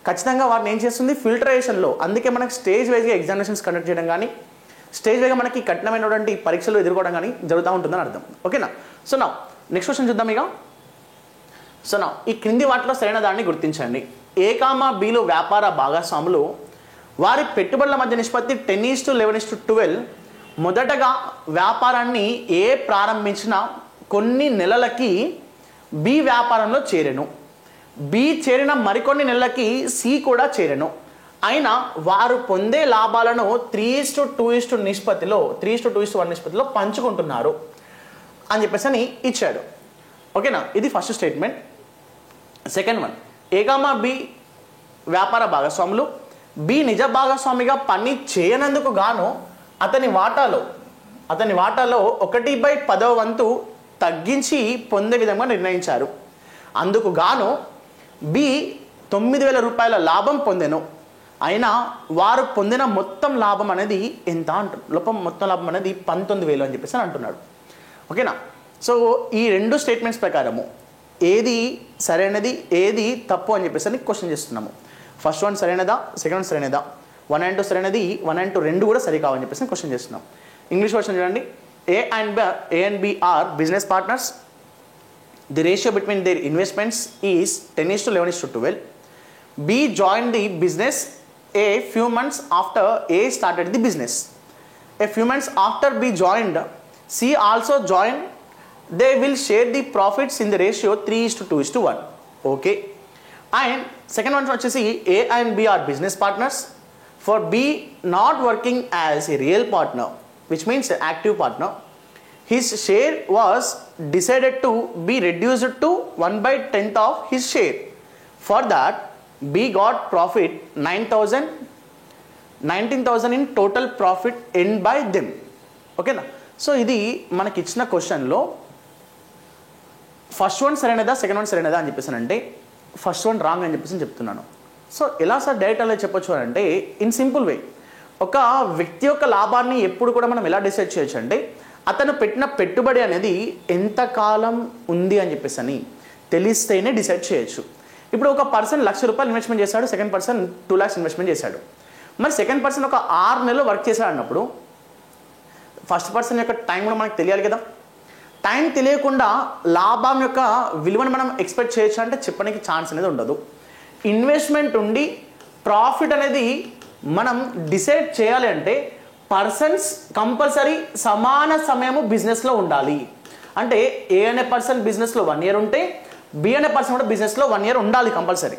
ఖచ్చితంగా వారిని ఏం చేస్తుంది, ఫిల్టరేషన్లో. అందుకే మనకి స్టేజ్ వైజ్గా ఎగ్జామినేషన్స్ కండక్ట్ చేయడం కానీ స్టేజ్ వైజ్గా మనకి కఠినమైనటువంటి పరీక్షలు ఎదుర్కోవడం కానీ జరుగుతూ ఉంటుందని అర్థం. ఓకేనా. సో నా నెక్స్ట్ క్వశ్చన్ చూద్దాం ఇక. సో నా ఈ క్రింది వాటిలో సరైన దాన్ని గుర్తించండి. A, Bలు వ్యాపార భాగస్వాములు. వారి పెట్టుబడుల మధ్య నిష్పత్తి 10:11:12. మొదటగా వ్యాపారాన్ని A ప్రారంభించిన కొన్ని నెలలకి B వ్యాపారంలో చేరెను. B చేరిన మరికొన్ని నెలలకి C కూడా చేరెను. అయినా వారు పొందే లాభాలను 3:2 నిష్పత్తిలో 3:2:1 నిష్పత్తిలో పంచుకుంటున్నారు అని చెప్పేసి అని ఇచ్చాడు. ఓకేనా. ఇది first statement. Second one, A, B వ్యాపార భాగస్వాములు. B నిజ భాగస్వామిగా పని చేయనందుకు గాను అతని వాటాలో 1/10 తగ్గించి పొందే విధంగా నిర్ణయించారు. అందుకు గాను B 9,000 రూపాయల లాభం పొందెను. అయినా వారు పొందిన మొత్తం లాభం అనేది ఎంత మొత్తం లాభం అనేది 19,000 అని చెప్పేసి అంటున్నాడు. ఓకేనా. సో ఈ రెండు స్టేట్మెంట్స్ ప్రకారము ఏది సరైనది ఏది తప్పు అని చెప్పేసి క్వశ్చన్ చేస్తున్నాము. ఫస్ట్ వన్ సరైనదా, సెకండ్ వన్ సరైనదా, 1 and 2 సరైనది, 1 and 2 రెండు కూడా సరి కావని చెప్పేసి క్వశ్చన్ చేస్తున్నాం. ఇంగ్లీష్ వర్షన్ చూడండి. A and B are business partners. The ratio between their investments is 10:11:12. B joined the business a few months after A started the business. A few months after B joined, C also joined. They will share the profits in the ratio 3:2:1. Okay. And second one వచ్చేసి A and B are business partners. For B not working as a real partner, which means an active partner, his share was decided to be reduced to 1/10 of his share. For that, B got profit 19,000 in total profit earned by them. ఓకేనా. So ఇది మనకి ఇచ్చిన క్వశ్చన్లో first one సరైనదా second one సరైనదా అని చెప్పేసి అంటే ఫస్ట్ వన్ రాంగ్ అని చెప్పేసి చెప్తున్నాను. సో ఎలా సార్ డైరెక్ట్ అలా చెప్పొచ్చు అంటే ఇన్ సింపుల్ వే, ఒక వ్యక్తి యొక్క లాభాన్ని ఎప్పుడు కూడా మనం ఎలా డిసైడ్ చేయొచ్చు అంటే అతను పెట్టిన పెట్టుబడి అనేది ఎంతకాలం ఉంది అని చెప్పేసి అని తెలిస్తేనే డిసైడ్ చేయొచ్చు. ఇప్పుడు ఒక పర్సన్ 1,00,000 రూపాయలు ఇన్వెస్ట్మెంట్ చేశాడు, సెకండ్ పర్సన్ 2 lakhs ఇన్వెస్ట్మెంట్ చేశాడు. మరి సెకండ్ పర్సన్ ఒక 6 నెలలు వర్క్ చేశాడు అన్నప్పుడు ఫస్ట్ పర్సన్ యొక్క టైం కూడా మనకు తెలియాలి కదా. టైం తెలియకుండా లాభం యొక్క విలువను మనం ఎక్స్పెక్ట్ చేయొచ్చు అంటే చెప్పడానికి ఛాన్స్ అనేది ఉండదు. ఇన్వెస్ట్మెంట్ ఉండి ప్రాఫిట్ అనేది మనం డిసైడ్ చేయాలి అంటే పర్సన్స్ కంపల్సరీ సమాన సమయము బిజినెస్లో ఉండాలి. అంటే ఏ అనే పర్సన్ బిజినెస్లో 1 year ఉంటే బి అనే పర్సన్ కూడా బిజినెస్లో 1 year ఉండాలి కంపల్సరీ.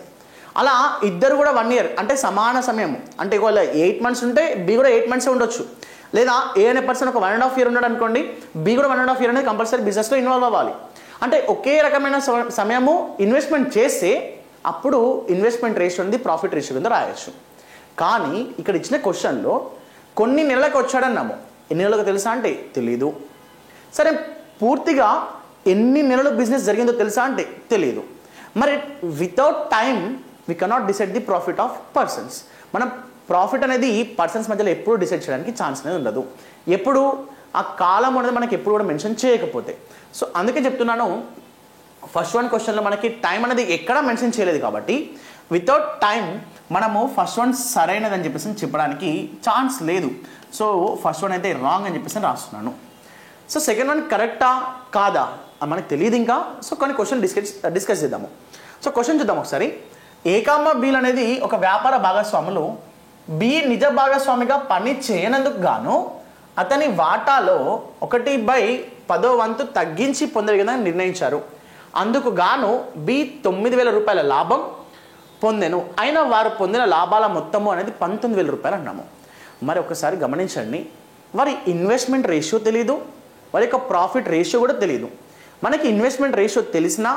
అలా ఇద్దరు కూడా 1 year అంటే సమాన సమయము. అంటే ఒకవేళ 8 months ఉంటే బి కూడా 8 months ఉండొచ్చు. లేదా ఏ అనే పర్సన్ ఒక 1.5 year ఉన్నాడు అనుకోండి, బి కూడా 1.5 year అనేది కంపల్సరీ బిజినెస్లో ఇన్వాల్వ్ అవ్వాలి. అంటే ఒకే రకమైన సమయము ఇన్వెస్ట్మెంట్ చేస్తే అప్పుడు ఇన్వెస్ట్మెంట్ రేషియో అనేది ప్రాఫిట్ రేషియో కింద రాయొచ్చు. కానీ ఇక్కడ ఇచ్చిన క్వశ్చన్లో కొన్ని నెలలకు వచ్చాడన్నాము. ఎన్ని నెలలకు తెలుసా అంటే తెలీదు. సరే పూర్తిగా ఎన్ని నెలలు బిజినెస్ జరిగిందో తెలుసా అంటే తెలియదు. మరి without time we cannot decide the profit of persons. మనం ప్రాఫిట్ అనేది పర్సన్స్ మధ్యలో ఎప్పుడు డిసైడ్ చేయడానికి ఛాన్స్ అనేది ఉండదు, ఎప్పుడు ఆ కాలం అనేది మనకి ఎప్పుడు కూడా మెన్షన్ చేయకపోతే. సో అందుకే చెప్తున్నాను, ఫస్ట్ వన్ క్వశ్చన్లో మనకి టైం అనేది ఎక్కడా మెన్షన్ చేయలేదు కాబట్టి వితౌట్ టైం మనము ఫస్ట్ వన్ సరైనది అని చెప్పేసి చెప్పడానికి ఛాన్స్ లేదు. సో ఫస్ట్ వన్ అయితే రాంగ్ అని చెప్పేసి రాస్తున్నాను. సో సెకండ్ వన్ కరెక్టా కాదా మనకు తెలియదు ఇంకా. సో కొన్ని క్వశ్చన్ డిస్కస్ చేద్దాము. సో క్వశ్చన్ చూద్దాం ఒకసారి. A, Bలు అనేది ఒక వ్యాపార భాగస్వాములు. బి నిజ భాగస్వామిగా పని చేయనందుకు గాను అతని వాటాలో 1/10 తగ్గించి పొందే విధంగా నిర్ణయించారు. అందుకు గాను బి 9,000 రూపాయల లాభం పొందెను. అయినా వారు పొందిన లాభాల మొత్తము అనేది 19,000 రూపాయలు అన్నాము. మరి ఒకసారి గమనించండి, వారి ఇన్వెస్ట్మెంట్ రేషియో తెలియదు, వారి యొక్క ప్రాఫిట్ రేషియో కూడా తెలియదు. మనకి ఇన్వెస్ట్మెంట్ రేషియో తెలిసినా,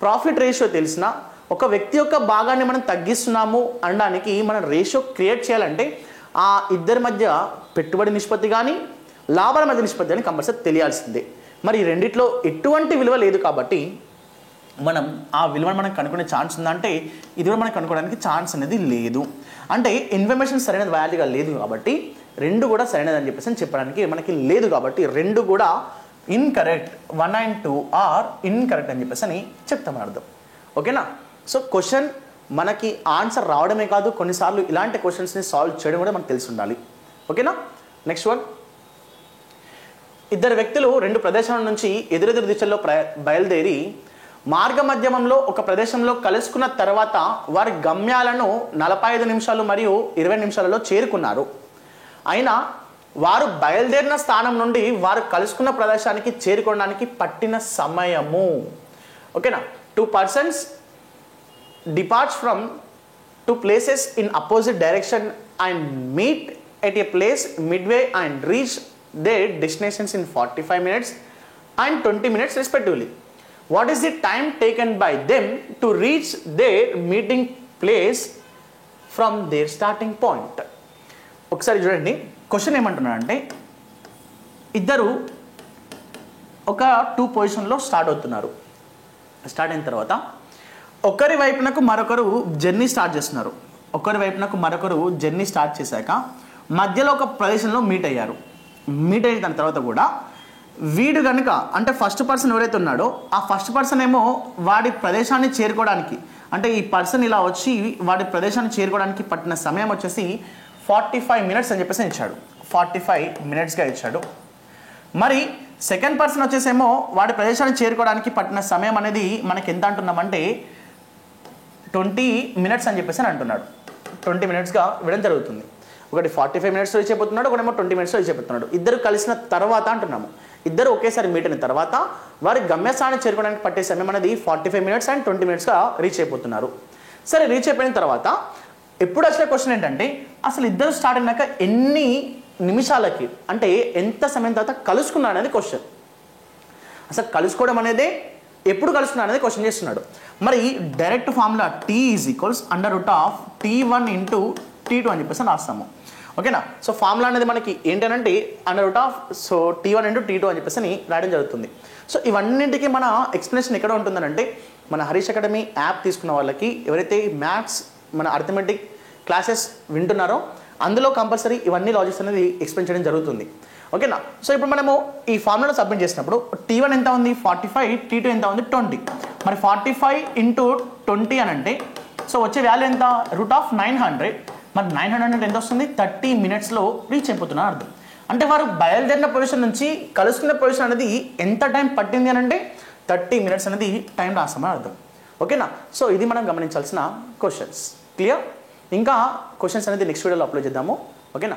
ప్రాఫిట్ రేషియో తెలిసినా, ఒక వ్యక్తి యొక్క భాగాన్ని మనం తగ్గిస్తున్నాము అనడానికి మనం రేషియో క్రియేట్ చేయాలంటే ఆ ఇద్దరి మధ్య పెట్టుబడి నిష్పత్తి కానీ, లాభాల మధ్య నిష్పత్తి కానీ కంపల్సరీ తెలియాల్సిందే. మరి ఈ రెండిట్లో ఎటువంటి విలువ లేదు కాబట్టి మనం ఆ విలువను మనం కనుక్కునే ఛాన్స్ ఉందంటే ఇది కూడా మనం కనుక్కోవడానికి ఛాన్స్ అనేది లేదు. అంటే ఇన్ఫర్మేషన్ సరైన వ్యాలిడ్గా లేదు కాబట్టి రెండు కూడా సరైనది అని చెప్పేసి చెప్పడానికి మనకి లేదు కాబట్టి రెండు కూడా ఇన్కరెక్ట్, 1 and 2 ఆర్ ఇన్కరెక్ట్ అని చెప్పేసి అని చెప్తామని అర్థం. ఓకేనా? సో క్వశ్చన్ మనకి ఆన్సర్ రావడమే కాదు, కొన్నిసార్లు ఇలాంటి క్వశ్చన్స్ని సాల్వ్ చేయడం కూడా మనకు తెలిసి ఉండాలి. ఓకేనా? Next one. ఇద్దరు వ్యక్తులు రెండు ప్రదేశాల నుంచి ఎదురెదురు దిశల్లో బయలుదేరి మార్గ మధ్యమంలో ఒక ప్రదేశంలో కలుసుకున్న తర్వాత వారి గమ్యాలను 45 నిమిషాలు మరియు 20 నిమిషాలలో చేరుకున్నారు. అయినా వారు బయలుదేరిన స్థానం నుండి వారు కలుసుకున్న ప్రదేశానికి చేరుకోవడానికి పట్టిన సమయము. ఓకేనా? 2 persons departs from 2 places in opposite direction and meet at a place midway and reach their destinations in 45 minutes and 20 minutes respectively. What is the time taken by them to reach their meeting place from their starting point? ఒకసారి చూడండి, question ఏమంటున్నాడంటే ఇద్దరు ఒక 2 పొజిషన్లో start అవుతున్నారు. Start అయిన తర్వాత ఒకరి వైపునకు మరొకరు జర్నీ స్టార్ట్ చేస్తున్నారు. ఒకరి వైపునకు మరొకరు జర్నీ స్టార్ట్ చేశాక మధ్యలో ఒక ప్రదేశంలో మీట్ అయ్యారు. మీట్ అయిన దాని తర్వాత కూడా వీడు కనుక అంటే ఫస్ట్ పర్సన్ ఎవరైతే ఉన్నాడో ఆ ఫస్ట్ పర్సన్ ఏమో వాడి ప్రదేశాన్ని చేరుకోవడానికి అంటే ఈ పర్సన్ ఇలా వచ్చి వాడి ప్రదేశాన్ని చేరుకోవడానికి పట్టిన సమయం వచ్చేసి 45 minutes అని చెప్పేసి ఇచ్చాడు. 45 minutesగా ఇచ్చాడు. మరి సెకండ్ పర్సన్ వచ్చేసేమో వాడి ప్రదేశాన్ని చేరుకోవడానికి పట్టిన సమయం అనేది మనకి ఎంత అంటున్నామంటే 20 minutes అని చెప్పేసి అంటున్నాడు. 20 minutesగా ఇవ్వడం జరుగుతుంది. ఒకటి 45 minutesలో రీచ్ అయిపోతున్నాడు, ఒకటేమో 20 minutesలో రీచ్ అయిపోతున్నాడు. ఇద్దరు కలిసిన తర్వాత అంటున్నాము. ఇద్దరు ఒకేసారి మీట్ అయిన తర్వాత వారి గమ్యస్థానాన్ని చేరుకోవడానికి పట్టే సమయం అనేది 45 minutes and 20 minutesగా రీచ్ అయిపోతున్నారు. సరే, రీచ్ అయిపోయిన తర్వాత ఎప్పుడు వచ్చిన క్వశ్చన్ ఏంటంటే అసలు ఇద్దరు స్టార్ట్ అయినాక ఎన్ని నిమిషాలకి అంటే ఎంత సమయం తర్వాత కలుసుకున్నాడు అనేది క్వశ్చన్. అసలు కలుసుకోవడం అనేది ఎప్పుడు కలుసుకున్నాడు అనేది క్వశ్చన్ చేస్తున్నాడు. మరి direct formula T is equals √T1 × T2 అని చెప్పేసి రాస్తాము. ఓకేనా? సో ఫార్ములా అనేది మనకి ఏంటంటే T1 × T2 అని చెప్పేసి రాయడం జరుగుతుంది. సో ఇవన్నింటికి మన ఎక్స్ప్లెనేషన్ ఎక్కడ ఉంటుందనంటే మన హరీష్ అకాడమీ యాప్ తీసుకున్న వాళ్ళకి ఎవరైతే మ్యాథ్స్ మన అర్థమెటిక్ క్లాసెస్ వింటున్నారో అందులో కంపల్సరీ ఇవన్నీ లాజిక్స్ అనేది ఎక్స్ప్లెయిన్ చేయడం జరుగుతుంది. ఓకేనా? సో ఇప్పుడు మనము ఈ ఫార్ములా సబ్మిట్ చేసినప్పుడు T1 ఎంత ఉంది 45, T2 ఎంత ఉంది 20. మరి 45 × 20 అని అంటే సో వచ్చే వాల్యూ ఎంత √900. మరి 900 ఎంత వస్తుంది 30 minutesలో రీచ్ అయిపోతున్నారు అర్థం. అంటే వారు బయలుదేరిన పొజిషన్ నుంచి కలుసుకున్న పొజిషన్ అనేది ఎంత టైం పట్టింది అని అంటే 30 minutes అనేది టైం రాస్తామని అర్థం. ఓకేనా? సో ఇది మనం గమనించాల్సిన క్వశ్చన్స్. క్లియర్? ఇంకా క్వశ్చన్స్ అనేది నెక్స్ట్ వీడియోలో అప్లోడ్ చేద్దాము. ఓకేనా?